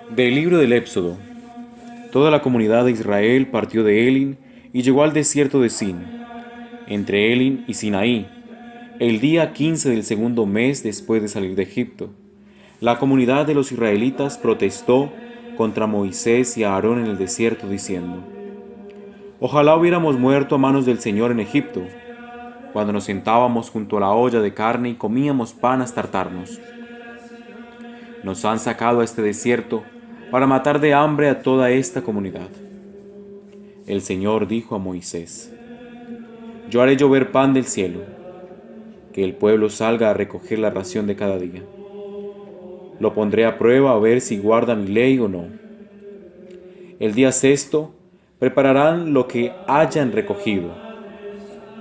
Del libro del Éxodo. Toda la comunidad de Israel partió de Elim y llegó al desierto de Sin, entre Elim y Sinaí, el día 15 del segundo mes después de salir de Egipto. La comunidad de los israelitas protestó contra Moisés y Aarón en el desierto diciendo: Ojalá hubiéramos muerto a manos del Señor en Egipto, cuando nos sentábamos junto a la olla de carne y comíamos pan hasta hartarnos. Nos han sacado a este desierto para matar de hambre a toda esta comunidad. El Señor dijo a Moisés: Yo haré llover pan del cielo, que el pueblo salga a recoger la ración de cada día. Lo pondré a prueba a ver si guarda mi ley o no. El día sexto prepararán lo que hayan recogido,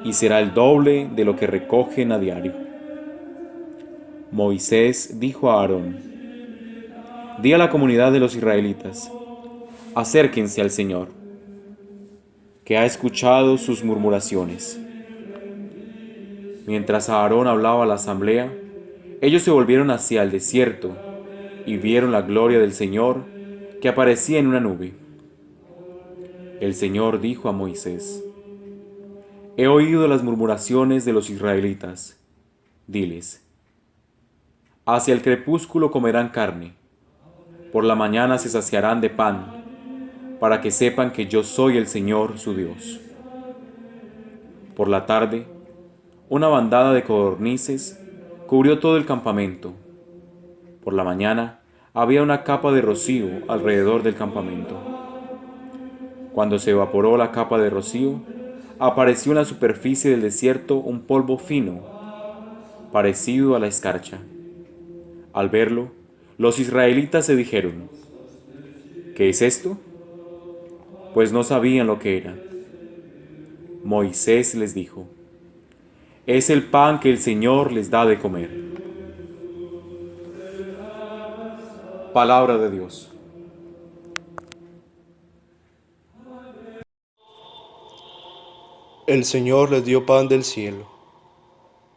y será el doble de lo que recogen a diario. Moisés dijo a Aarón: Di a la comunidad de los israelitas: Acérquense al Señor, que ha escuchado sus murmuraciones. Mientras Aarón hablaba a la asamblea, ellos se volvieron hacia el desierto y vieron la gloria del Señor que aparecía en una nube. El Señor dijo a Moisés: He oído las murmuraciones de los israelitas. Diles: Hacia el crepúsculo comerán carne, por la mañana se saciarán de pan, para que sepan que yo soy el Señor su Dios. Por la tarde, una bandada de codornices cubrió todo el campamento. Por la mañana había una capa de rocío alrededor del campamento. Cuando se evaporó la capa de rocío, apareció en la superficie del desierto un polvo fino, parecido a la escarcha. Al verlo, los israelitas se dijeron: ¿Qué es esto? Pues no sabían lo que era. Moisés les dijo: Es el pan que el Señor les da de comer. Palabra de Dios. El Señor les dio pan del cielo.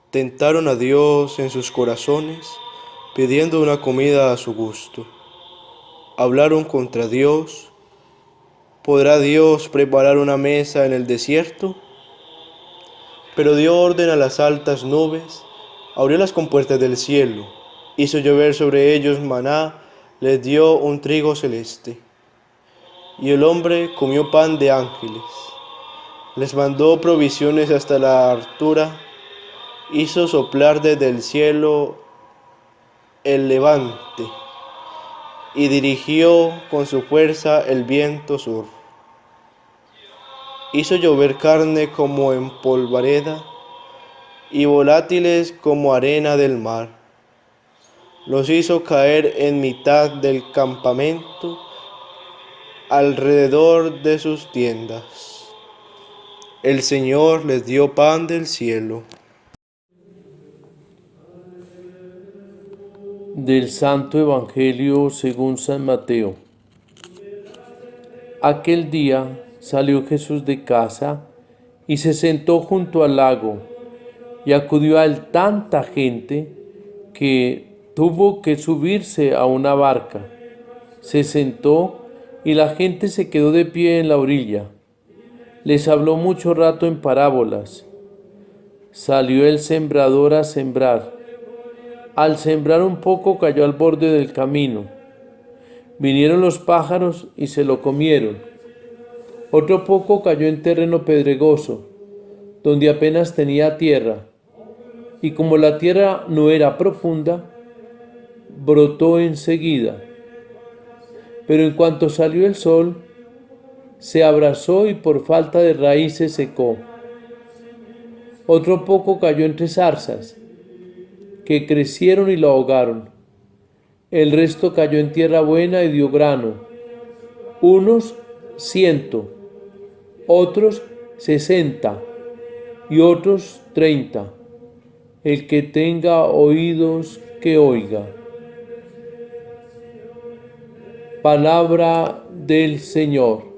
Tentaron a Dios en sus corazones, pidiendo una comida a su gusto. Hablaron contra Dios. ¿Podrá Dios preparar una mesa en el desierto? Pero dio orden a las altas nubes, abrió las compuertas del cielo, hizo llover sobre ellos maná, les dio un trigo celeste. Y el hombre comió pan de ángeles. Les mandó provisiones hasta la altura, hizo soplar desde el cielo el levante y dirigió con su fuerza el viento sur. Hizo llover carne como en polvareda y volátiles como arena del mar. Los hizo caer en mitad del campamento, alrededor de sus tiendas. El Señor les dio pan del cielo. Del Santo Evangelio según San Mateo. Aquel día salió Jesús de casa y se sentó junto al lago, y acudió a él tanta gente que tuvo que subirse a una barca. Se sentó y la gente se quedó de pie en la orilla. Les habló mucho rato en parábolas. Salió el sembrador a sembrar. Al sembrar un poco cayó al borde del camino. Vinieron los pájaros y se lo comieron. Otro poco cayó en terreno pedregoso, donde apenas tenía tierra, y como la tierra no era profunda, brotó enseguida. Pero en cuanto salió el sol, se abrasó y por falta de raíz se secó. Otro poco cayó entre zarzas, que crecieron y lo ahogaron. El resto cayó en tierra buena y dio grano, unos 100, otros 60 y otros 30. El que tenga oídos, que oiga. Palabra del Señor.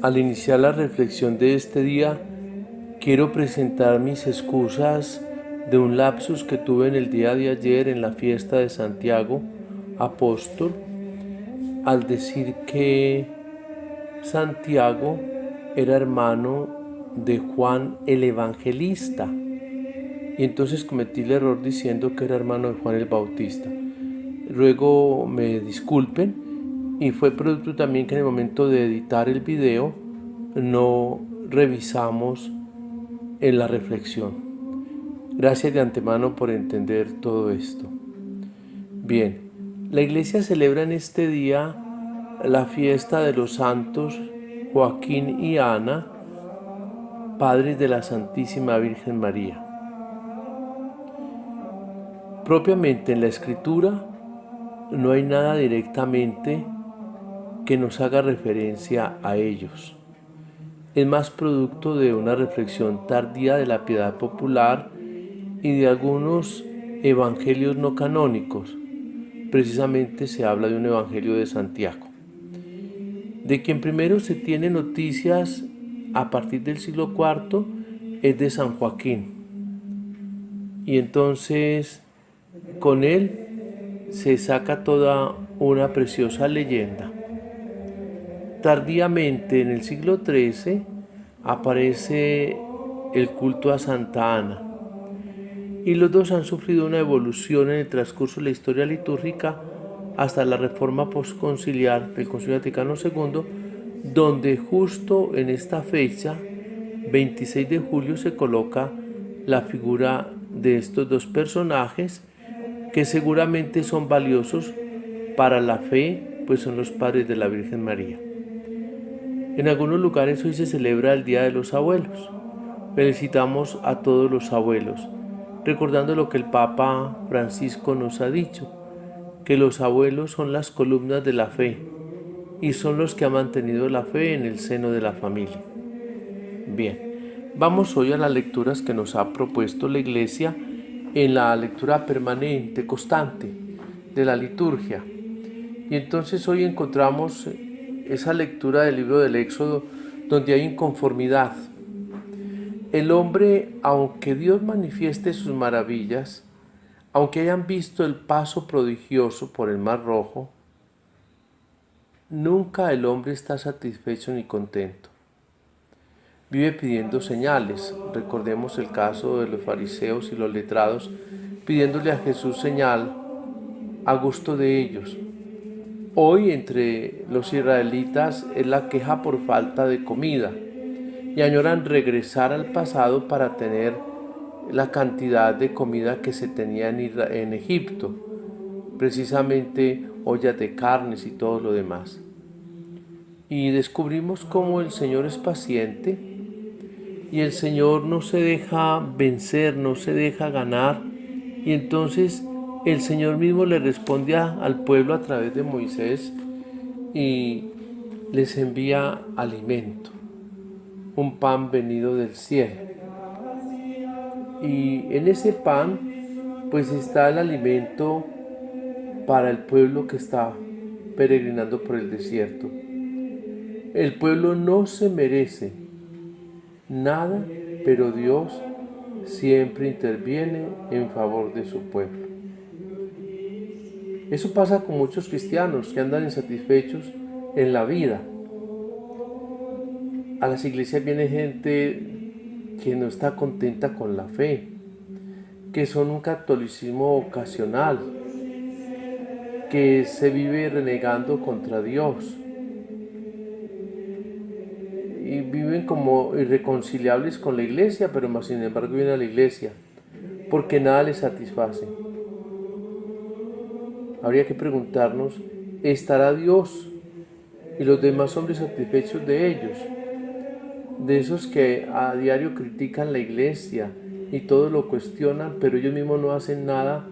Al iniciar la reflexión de este día, quiero presentar mis excusas de un lapsus que tuve en el día de ayer en la fiesta de Santiago Apóstol, al decir que Santiago era hermano de Juan el Evangelista. Y entonces cometí el error diciendo que era hermano de Juan el Bautista. Luego me disculpen, y fue producto también que en el momento de editar el video no revisamos en la reflexión. Gracias de antemano por entender todo esto. Bien, la iglesia celebra en este día la fiesta de los santos Joaquín y Ana, padres de la Santísima Virgen María. Propiamente en la Escritura no hay nada directamente que nos haga referencia a ellos. Es más producto de una reflexión tardía de la piedad popular y de algunos evangelios no canónicos. Precisamente se habla de un evangelio de Santiago, de quien primero se tiene noticias a partir del siglo IV es de San Joaquín. Y entonces con él se saca toda una preciosa leyenda. Tardíamente, en el siglo XIII, aparece el culto a Santa Ana, y los dos han sufrido una evolución en el transcurso de la historia litúrgica hasta la reforma postconciliar del Concilio Vaticano II, donde justo en esta fecha, 26 de julio, se coloca la figura de estos dos personajes que seguramente son valiosos para la fe, pues son los padres de la Virgen María. En algunos lugares hoy se celebra el Día de los Abuelos. Felicitamos a todos los abuelos, recordando lo que el Papa Francisco nos ha dicho, que los abuelos son las columnas de la fe y son los que han mantenido la fe en el seno de la familia. Bien, vamos hoy a las lecturas que nos ha propuesto la Iglesia en la lectura permanente, constante de la liturgia. Y entonces hoy encontramos esa lectura del libro del Éxodo donde hay inconformidad. El hombre, aunque Dios manifieste sus maravillas, aunque hayan visto el paso prodigioso por el Mar Rojo, nunca el hombre está satisfecho ni contento. Vive pidiendo señales. Recordemos el caso de los fariseos y los letrados pidiéndole a Jesús señal a gusto de ellos. Hoy entre los israelitas es la queja por falta de comida y añoran regresar al pasado para tener la cantidad de comida que se tenía en Egipto, precisamente ollas de carnes y todo lo demás. Y descubrimos cómo el Señor es paciente y el Señor no se deja vencer, no se deja ganar, y entonces el Señor mismo le responde al pueblo a través de Moisés y les envía alimento, un pan venido del cielo. Y en ese pan pues está el alimento para el pueblo que está peregrinando por el desierto. El pueblo no se merece nada, pero Dios siempre interviene en favor de su pueblo. Eso pasa con muchos cristianos que andan insatisfechos en la vida. A las iglesias viene gente que no está contenta con la fe, que son un catolicismo ocasional, que se vive renegando contra Dios y viven como irreconciliables con la iglesia, pero más sin embargo vienen a la iglesia porque nada les satisface. Habría que preguntarnos, ¿estará Dios y los demás hombres satisfechos de ellos? De esos que a diario critican la iglesia y todo lo cuestionan, pero ellos mismos no hacen nada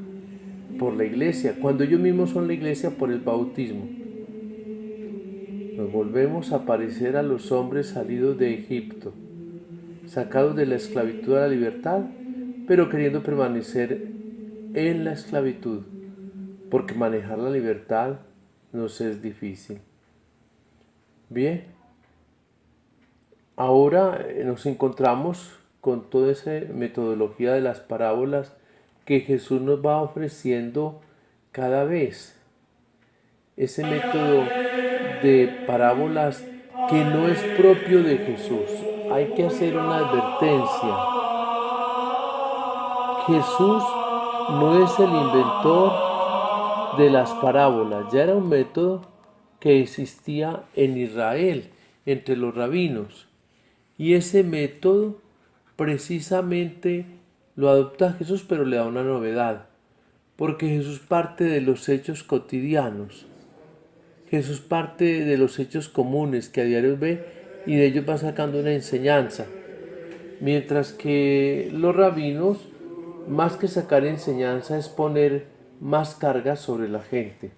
por la iglesia, cuando ellos mismos son la iglesia por el bautismo. Nos volvemos a parecer a los hombres salidos de Egipto, sacados de la esclavitud a la libertad, pero queriendo permanecer en la esclavitud, porque manejar la libertad nos es difícil. Bien, Ahora nos encontramos con toda esa metodología de las parábolas que Jesús nos va ofreciendo cada vez. Ese método de parábolas que no es propio de Jesús. Hay que hacer una advertencia. Jesús no es el inventor de las parábolas, ya era un método que existía en Israel, entre los rabinos. Y ese método precisamente lo adopta Jesús, pero le da una novedad, porque Jesús parte de los hechos cotidianos. Jesús parte de los hechos comunes que a diario ve y de ellos va sacando una enseñanza. Mientras que los rabinos, más que sacar enseñanza, es poner más cargas sobre la gente.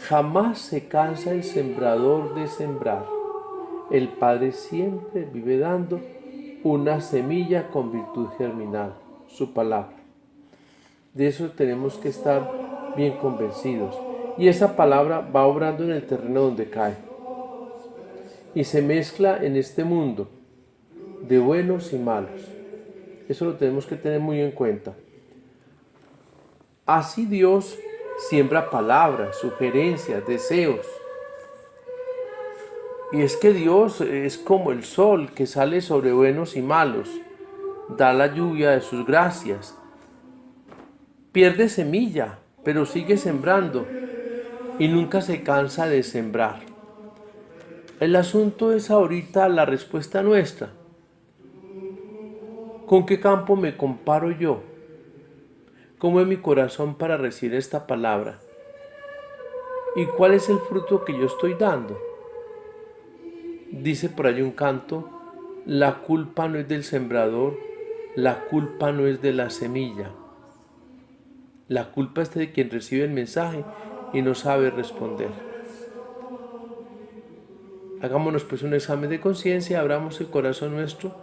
Jamás se cansa el sembrador de sembrar. El Padre siempre vive dando una semilla con virtud germinal, su palabra. De eso tenemos que estar bien convencidos. Y esa palabra va obrando en el terreno donde cae. Y se mezcla en este mundo de buenos y malos. Eso lo tenemos que tener muy en cuenta. Así Dios siembra palabras, sugerencias, deseos. Y es que Dios es como el sol que sale sobre buenos y malos, da la lluvia de sus gracias, pierde semilla, pero sigue sembrando y nunca se cansa de sembrar. El asunto es ahorita la respuesta nuestra. ¿Con qué campo me comparo yo? ¿Cómo es mi corazón para recibir esta palabra? ¿Y cuál es el fruto que yo estoy dando? Dice por ahí un canto, la culpa no es del sembrador, la culpa no es de la semilla. La culpa es de quien recibe el mensaje y no sabe responder. Hagámonos pues un examen de conciencia, abramos el corazón nuestro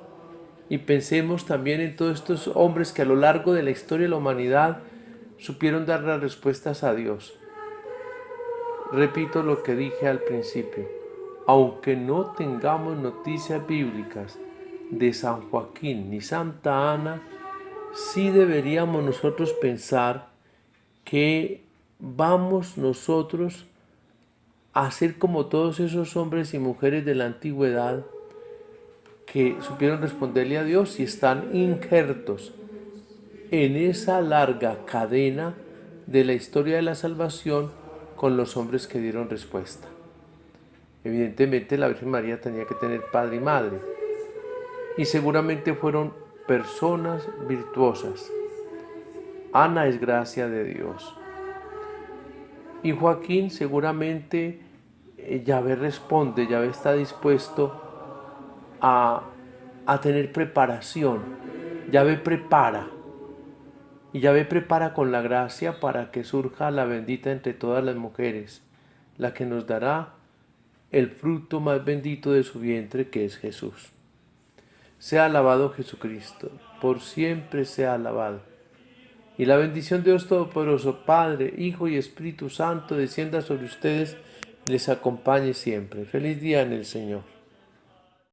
y pensemos también en todos estos hombres que a lo largo de la historia de la humanidad supieron dar las respuestas a Dios. Repito lo que dije al principio. Aunque no tengamos noticias bíblicas de San Joaquín ni Santa Ana, sí deberíamos nosotros pensar que vamos nosotros a ser como todos esos hombres y mujeres de la antigüedad que supieron responderle a Dios y están injertos en esa larga cadena de la historia de la salvación con los hombres que dieron respuesta. Evidentemente la Virgen María tenía que tener padre y madre y seguramente fueron personas virtuosas. Ana es gracia de Dios y Joaquín seguramente Yahvé responde, Yahvé está dispuesto a tener preparación. Yahvé prepara y Yahvé prepara con la gracia para que surja la bendita entre todas las mujeres, la que nos dará el fruto más bendito de su vientre, que es Jesús. Sea alabado Jesucristo, por siempre sea alabado. Y la bendición de Dios Todopoderoso, Padre, Hijo y Espíritu Santo, descienda sobre ustedes y les acompañe siempre. Feliz día en el Señor.